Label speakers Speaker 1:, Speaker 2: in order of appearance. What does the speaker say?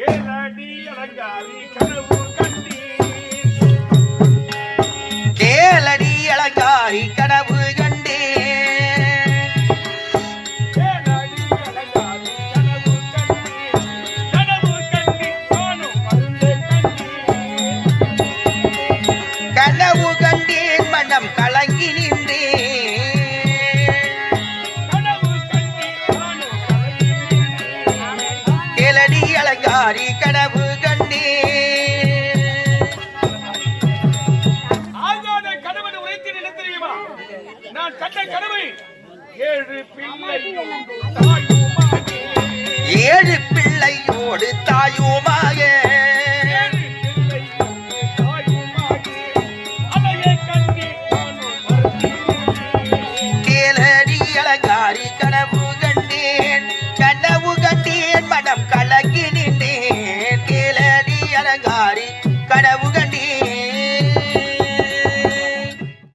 Speaker 1: கேளடி அலங்காரி கனவு கண்டேன்.
Speaker 2: கேளடி அலங்காரி கனவு கண்டேன்.
Speaker 1: கேளடி அலங்காரி கனவு கண்டேன். கனவு கண்டேன் நானும் மருந்தே கண்டேன்.
Speaker 2: கனவு கண்டேன் மனம் கலங்கி நின்றேன்.
Speaker 1: கனவு கண்டேன் நானும் கலங்கி நின்றேன்.
Speaker 2: கேளடி அலங்காரி கனவு கண்டேன்.
Speaker 1: ஆகாத கனவனை உரைத்து நினைத்தறியுமா? நான் கண்ட கனவை 7 பிள்ளையோடு தாயுமாகே.
Speaker 2: 7 பிள்ளையோடு தாயுமாக
Speaker 1: 7 பிள்ளையோடு தாயுமாகே. அதையே கண்டு நானும் மறந்தேன்.
Speaker 2: கேளடி அலங்காரி கனவு கண்டேன். கனவு கண்டேன் மனம் கலங்கி நின்றேன். கேளடி அலங்காரி கனவு கண்டேன்.